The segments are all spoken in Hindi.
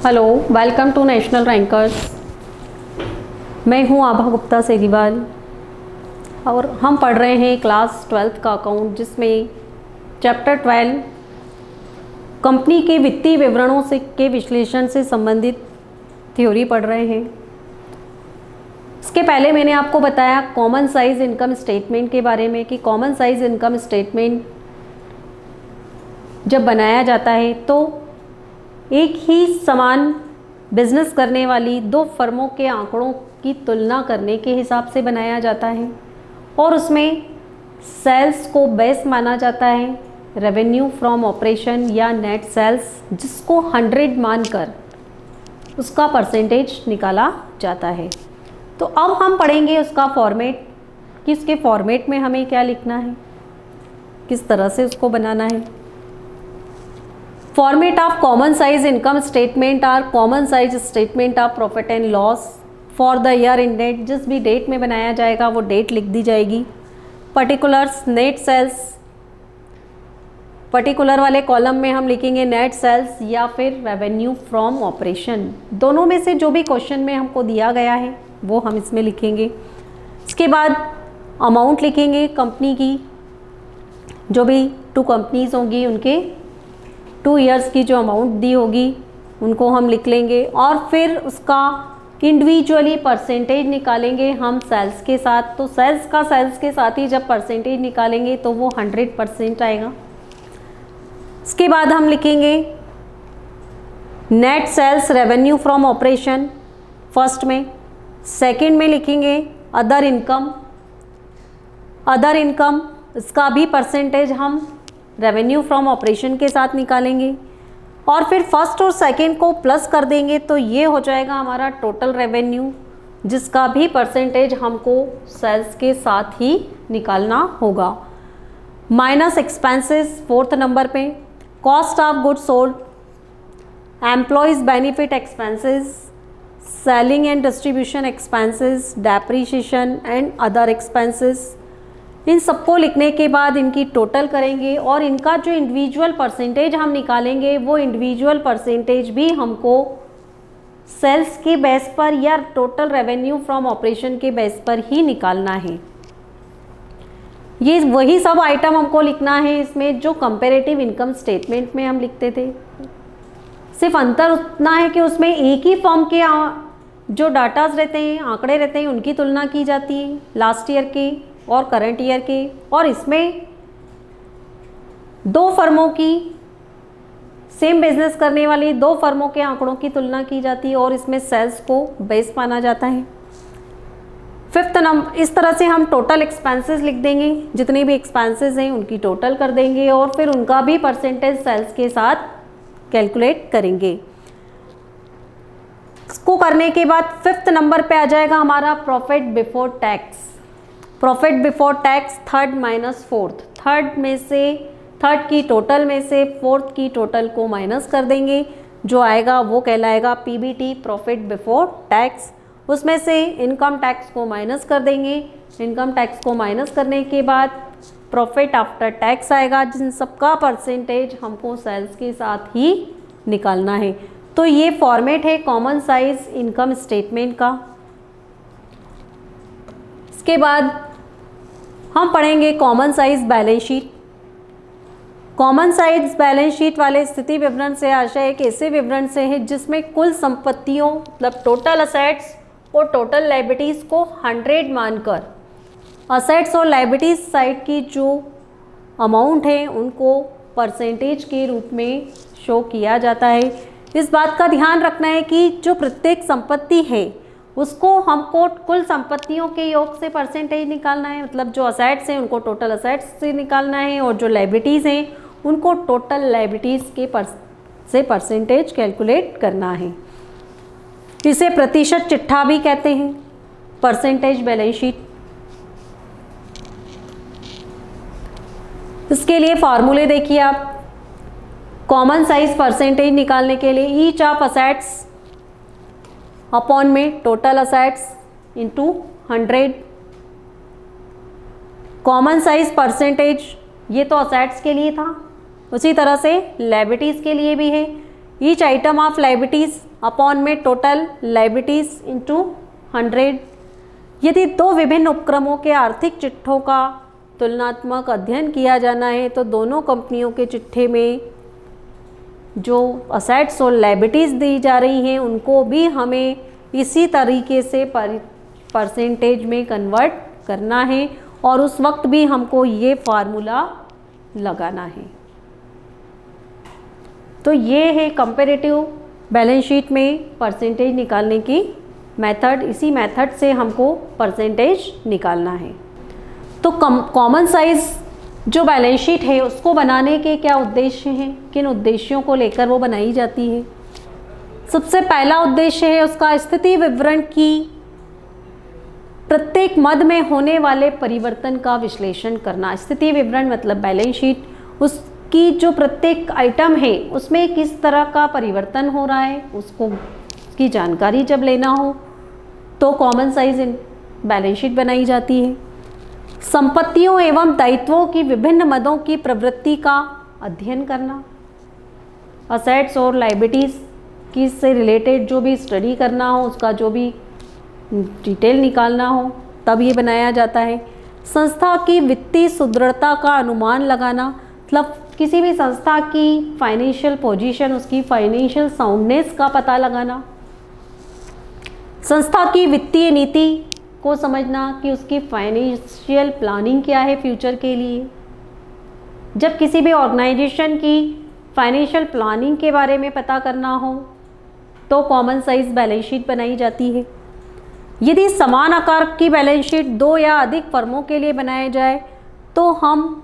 Hello, welcome to national rankers. मैं हूं आभा गुप्ता सेरीवाल और हम पढ़ रहे हैं क्लास 12th का अकाउंट, जिसमें चैप्टर 12 कंपनी के वित्तीय विवरणों से के विश्लेषण से संबंधित थ्योरी पढ़ रहे हैं। इसके पहले मैंने आपको बताया कॉमन साइज इनकम स्टेटमेंट के बारे में कि कॉमन साइज इनकम स्टेटमेंट जब बनाया जाता है तो एक ही समान बिजनेस करने वाली दो फर्मों के आंकड़ों की तुलना करने के हिसाब से बनाया जाता है और उसमें सेल्स को बेस माना जाता है, रेवेन्यू फ्रॉम ऑपरेशन या नेट सेल्स, जिसको 100 मानकर उसका परसेंटेज निकाला जाता है। तो अब हम पढ़ेंगे उसका फॉर्मेट कि उसके फॉर्मेट में हमें क्या लिखना है, किस तरह से उसको बनाना है। Format of common size income statement और common size statement of profit and loss for the year in date, जिस भी डेट में बनाया जाएगा वो डेट लिख दी जाएगी। पर्टिकुलर्स नेट सेल्स, पर्टिकुलर वाले कॉलम में हम लिखेंगे नेट सेल्स या फिर रेवेन्यू फ्रॉम ऑपरेशन, दोनों में से जो भी क्वेश्चन में हमको दिया गया है वो हम इसमें लिखेंगे। इसके बाद अमाउंट लिखेंगे कंपनी की, जो भी 2 कंपनीज होंगी उनके 2 इयर्स की जो अमाउंट दी होगी उनको हम लिख लेंगे और फिर उसका इंडिविजुअली परसेंटेज निकालेंगे हम सेल्स के साथ। तो सेल्स के साथ ही जब परसेंटेज निकालेंगे तो वो 100% आएगा। इसके बाद हम लिखेंगे net sales revenue from operation first में, सेकंड में लिखेंगे अदर इनकम, इसका भी परसेंटेज हम रेवेन्यू फ्रॉम ऑपरेशन के साथ निकालेंगे और फिर फर्स्ट और सेकंड को प्लस कर देंगे तो ये हो जाएगा हमारा टोटल रेवेन्यू, जिसका भी परसेंटेज हमको सेल्स के साथ ही निकालना होगा। माइनस एक्सपेंसेस 4th नंबर पे, cost of goods sold, employees benefit expenses, selling and distribution expenses, depreciation and other expenses. इन सबको लिखने के बाद इनकी टोटल करेंगे और इनका जो इंडिविजुअल परसेंटेज हम निकालेंगे वो इंडिविजुअल परसेंटेज भी हमको सेल्स के बेस पर या टोटल रेवेन्यू फ्रॉम ऑपरेशन के बेस पर ही निकालना है। ये वही सब आइटम हमको लिखना है इसमें जो कंपैरेटिव इनकम स्टेटमेंट में हम लिखते थे। सिर्फ अंतर उतना है कि उसमें एक ही फर्म के जो डाटाज रहते हैं, आंकड़े रहते हैं, उनकी तुलना की जाती है लास्ट ईयर के और करंट ईयर के, और इसमें 2 फर्मों की सेम बिजनेस करने वाली 2 फर्मों के आंकड़ों की तुलना की जाती है और इसमें सेल्स को बेस माना जाता है। 5th नंबर, इस तरह से हम टोटल एक्सपेंसेस लिख देंगे, जितने भी एक्सपेंसेस हैं उनकी टोटल कर देंगे और फिर उनका भी परसेंटेज सेल्स के साथ कैलकुलेट करेंगे। इसको करने के बाद 5th नंबर पे आ जाएगा हमारा profit before tax. Profit before tax 3rd minus 4th, 3rd की टोटल में से 4th की टोटल को माइनस कर देंगे, जो आएगा वो कहलाएगा पीबीटी, प्रॉफिट बिफोर टैक्स। उसमें से इनकम टैक्स को माइनस कर देंगे, इनकम टैक्स को माइनस करने के बाद प्रॉफिट आफ्टर टैक्स आएगा, जिन सबका परसेंटेज हमको सेल्स के साथ ही निकालना है। तो ये फॉर्मेट है कॉमन साइज इनकम स्टेटमेंट का। इसके बाद हम पढ़ेंगे common size balance sheet. Common size balance sheet वाले स्थिति विवरण से आशय एक ऐसे विवरण से है जिसमें कुल संपत्तियों मतलब टोटल असेट्स और टोटल लायबिलिटीज़ को 100 मानकर असेट्स और लायबिलिटीज साइड की जो अमाउंट है उनको परसेंटेज के रूप में शो किया जाता है। इस बात का ध्यान रखना है कि जो प्रत्येक संपत्ति है उसको हमको कुल संपत्तियों के योग से परसेंटेज निकालना है, मतलब जो असेट्स हैं उनको टोटल असेट्स से निकालना है और जो लायबिलिटीज़ हैं उनको टोटल लायबिलिटीज़ के से परसेंटेज कैलकुलेट करना है। इसे प्रतिशत चिट्ठा भी कहते हैं, परसेंटेज बैलेंस शीट। इसके लिए फार्मूले देखिए आप। कॉमन साइज परसेंटेज निकालने के लिए ईच ऑफ असेट्स अपॉन में total assets into 100। Common size percentage ये तो असेट्स के लिए था, उसी तरह से लायबिलिटीज़ के लिए भी है। Each item of liabilities upon में टोटल लाइबिलिटीज इंटू 100। यदि दो विभिन्न उपक्रमों के आर्थिक चिट्ठों का तुलनात्मक अध्ययन किया जाना है तो दोनों कंपनियों के चिट्ठे में जो असेट्स और लाइबिलिटीज़ दी जा रही हैं उनको भी हमें इसी तरीके से परसेंटेज में कन्वर्ट करना है और उस वक्त भी हमको ये फार्मूला लगाना है। तो ये है कंपैरेटिव बैलेंस शीट में परसेंटेज निकालने की मेथड। इसी मेथड से हमको परसेंटेज निकालना है। तो कॉमन साइज जो बैलेंस शीट है उसको बनाने के क्या उद्देश्य हैं, किन उद्देश्यों को लेकर वो बनाई जाती है। सबसे पहला उद्देश्य है उसका स्थिति विवरण की प्रत्येक मद में होने वाले परिवर्तन का विश्लेषण करना। स्थिति विवरण मतलब बैलेंस शीट, उसकी जो प्रत्येक आइटम है उसमें किस तरह का परिवर्तन हो रहा है उसको की जानकारी जब लेना हो तो कॉमन साइज बैलेंस शीट बनाई जाती है। संपत्तियों एवं दायित्वों की विभिन्न मदों की प्रवृत्ति का अध्ययन करना, असेट्स और लाइबिलिटीज़ की से रिलेटेड जो भी स्टडी करना हो उसका जो भी डिटेल निकालना हो तब ये बनाया जाता है। संस्था की वित्तीय सुदृढ़ता का अनुमान लगाना, मतलब किसी भी संस्था की फाइनेंशियल पोजीशन, उसकी फाइनेंशियल साउंडनेस का पता लगाना। संस्था की वित्तीय नीति को समझना कि उसकी फाइनेंशियल प्लानिंग क्या है फ्यूचर के लिए। जब किसी भी ऑर्गेनाइजेशन की फाइनेंशियल प्लानिंग के बारे में पता करना हो तो कॉमन साइज बैलेंस शीट बनाई जाती है। यदि समान आकार की बैलेंस शीट दो या अधिक फर्मों के लिए बनाया जाए तो हम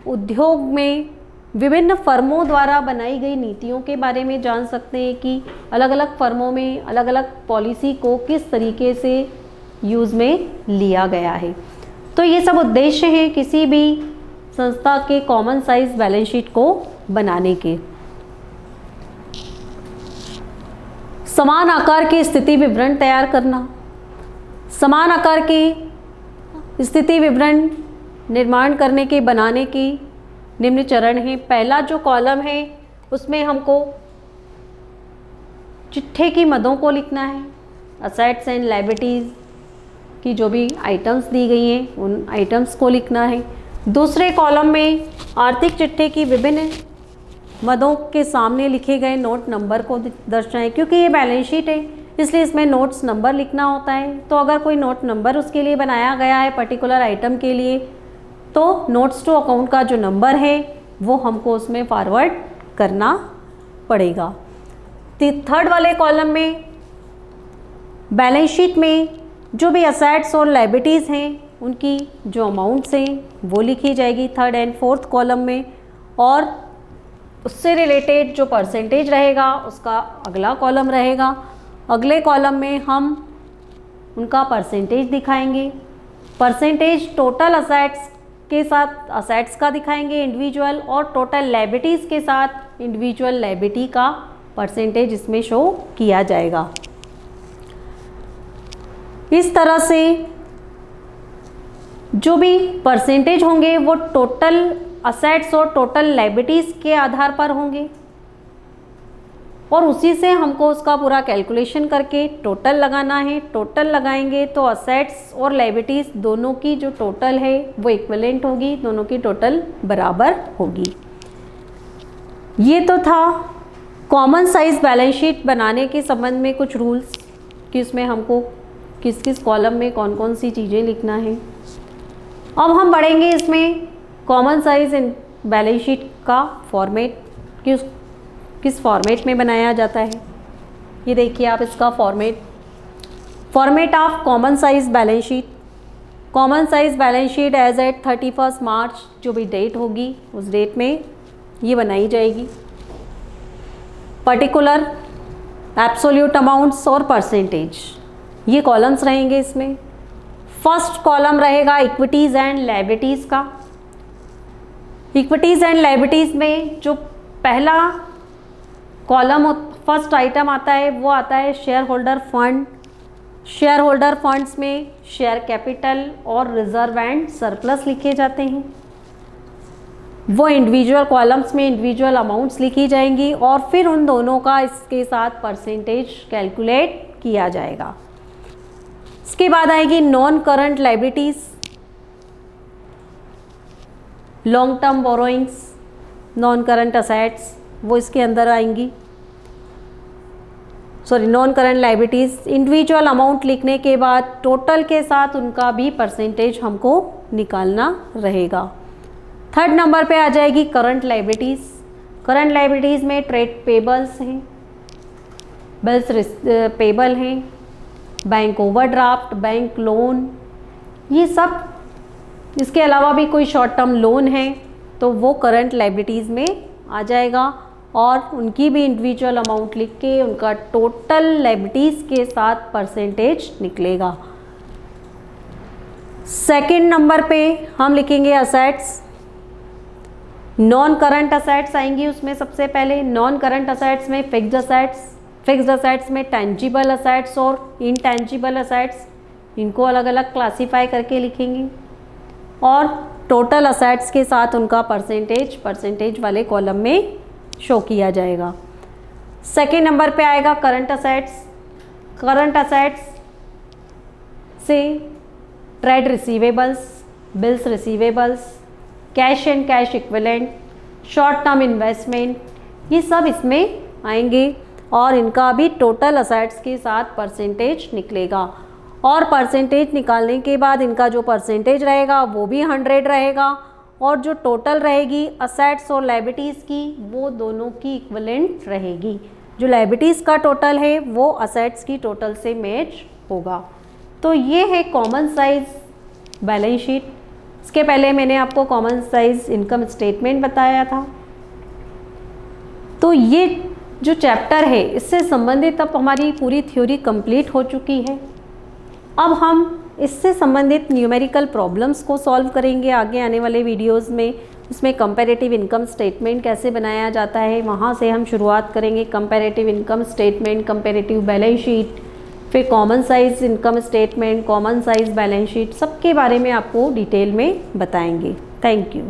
उद्योग में विभिन्न फर्मों द्वारा बनाई गई नीतियों के बारे में जान सकते हैं कि अलग अलग फर्मों में अलग अलग पॉलिसी को किस तरीके से यूज़ में लिया गया है। तो ये सब उद्देश्य हैं किसी भी संस्था के कॉमन साइज बैलेंस शीट को बनाने के। समान आकार के स्थिति विवरण तैयार करना। समान आकार के स्थिति विवरण निर्माण करने के बनाने की निम्न चरण है। पहला जो कॉलम है उसमें हमको चिट्ठे की मदों को लिखना है, असेट्स एंड लायबिलिटीज़ की जो भी आइटम्स दी गई हैं उन आइटम्स को लिखना है। दूसरे कॉलम में आर्थिक चिट्ठे की विभिन्न मदों के सामने लिखे गए नोट नंबर को दर्शाएं। क्योंकि ये बैलेंस शीट है इसलिए इसमें नोट्स नंबर लिखना होता है। तो अगर कोई नोट नंबर उसके लिए बनाया गया है पर्टिकुलर आइटम के लिए तो नोट्स टू अकाउंट का जो नंबर है वो हमको उसमें फॉरवर्ड करना पड़ेगा। थर्ड वाले कॉलम में बैलेंस शीट में जो भी असेट्स और लायबिलिटीज़ हैं उनकी जो अमाउंट्स हैं वो लिखी जाएगी थर्ड एंड फोर्थ कॉलम में, और उससे रिलेटेड जो परसेंटेज रहेगा उसका अगला कॉलम रहेगा। अगले कॉलम में हम उनका परसेंटेज दिखाएंगे। परसेंटेज टोटल असेट्स के साथ असेट्स का दिखाएंगे इंडिविजुअल, और टोटल लायबिलिटीज़ के साथ इंडिविजुअल लायबिलिटी का परसेंटेज इसमें शो किया जाएगा। इस तरह से जो भी परसेंटेज होंगे वो टोटल असेट्स और टोटल लायबिलिटीज़ के आधार पर होंगे, और उसी से हमको उसका पूरा कैलकुलेशन करके टोटल लगाना है। टोटल लगाएंगे तो असेट्स और लायबिलिटीज़ दोनों की जो टोटल है वो इक्विवेलेंट होगी, दोनों की टोटल बराबर होगी। ये तो था कॉमन साइज बैलेंस शीट बनाने के संबंध में कुछ रूल्स कि उसमें हमको किस किस कॉलम में कौन कौन सी चीज़ें लिखना है। अब हम बढ़ेंगे इसमें कॉमन साइज बैलेंस शीट का फॉर्मेट कि किस फॉर्मेट में बनाया जाता है। ये देखिए आप इसका format of common size balance sheet. Common size balance sheet as at 31 March जो भी डेट होगी उस डेट में ये बनाई जाएगी। पर्टिकुलर, एब्सोल्यूट अमाउंट्स और परसेंटेज ये कॉलम्स रहेंगे इसमें। फर्स्ट कॉलम रहेगा इक्विटीज़ एंड लायबिलिटीज़ का। इक्विटीज़ एंड लायबिलिटीज़ में जो पहला कॉलम फर्स्ट आइटम आता है वो आता है share holder fund. Share holder funds में शेयर कैपिटल और रिजर्व एंड सरप्लस लिखे जाते हैं। वो इंडिविजुअल कॉलम्स में इंडिविजुअल अमाउंट्स लिखी जाएंगी और फिर उन दोनों का इसके साथ परसेंटेज कैलकुलेट किया जाएगा। इसके बाद आएगी non current liabilities, long term borrowings, non current assets, वो इसके अंदर आएंगी। Sorry, non current liabilities, individual amount लिखने के बाद टोटल के साथ उनका भी परसेंटेज हमको निकालना रहेगा। थर्ड नंबर पे आ जाएगी करंट लाइबिलिटीज। करंट लाइबिलिटीज में ट्रेड पेबल्स हैं, बिल्स पेबल हैं, बैंक ओवरड्राफ्ट, बैंक लोन, ये सब। इसके अलावा भी कोई शॉर्ट टर्म लोन है तो वो करंट लाइबिलिटीज़ में आ जाएगा और उनकी भी इंडिविजुअल अमाउंट लिख के उनका टोटल लाइबिलिटीज़ के साथ परसेंटेज निकलेगा। सेकंड नंबर पे हम लिखेंगे असेट्स। नॉन करंट असेट्स आएंगी उसमें। सबसे पहले नॉन करंट असेट्स में फिक्स्ड असेट्स, फिक्स्ड असेट्स में टेंजिबल असेट्स और इनटेंजिबल असेट्स, इनको अलग अलग क्लासीफाई करके लिखेंगे और टोटल असेट्स के साथ उनका परसेंटेज वाले कॉलम में शो किया जाएगा। सेकेंड नंबर पे आएगा करंट असेट्स। करंट असेट्स से trade receivables, bills receivables, cash and cash equivalent, short term investment, ये सब इसमें आएंगे और इनका भी टोटल असेट्स के साथ परसेंटेज निकलेगा और परसेंटेज निकालने के बाद इनका जो परसेंटेज रहेगा वो भी 100 रहेगा और जो टोटल रहेगी असेट्स और लायबिलिटीज़ की वो दोनों की इक्विवेलेंट रहेगी। जो लायबिलिटीज़ का टोटल है वो असेट्स की टोटल से मैच होगा। तो ये है कॉमन साइज बैलेंस शीट। इसके पहले मैंने आपको कॉमन साइज इनकम स्टेटमेंट बताया था। तो ये जो चैप्टर है इससे संबंधित अब हमारी पूरी थ्योरी कंप्लीट हो चुकी है। अब हम इससे संबंधित न्यूमेरिकल प्रॉब्लम्स को सॉल्व करेंगे आगे आने वाले वीडियोस में। उसमें कंपैरेटिव इनकम स्टेटमेंट कैसे बनाया जाता है वहाँ से हम शुरुआत करेंगे। Comparative income statement, comparative balance sheet, फिर common size income statement, common size balance sheet, सबके बारे में आपको डिटेल में बताएंगे। Thank you.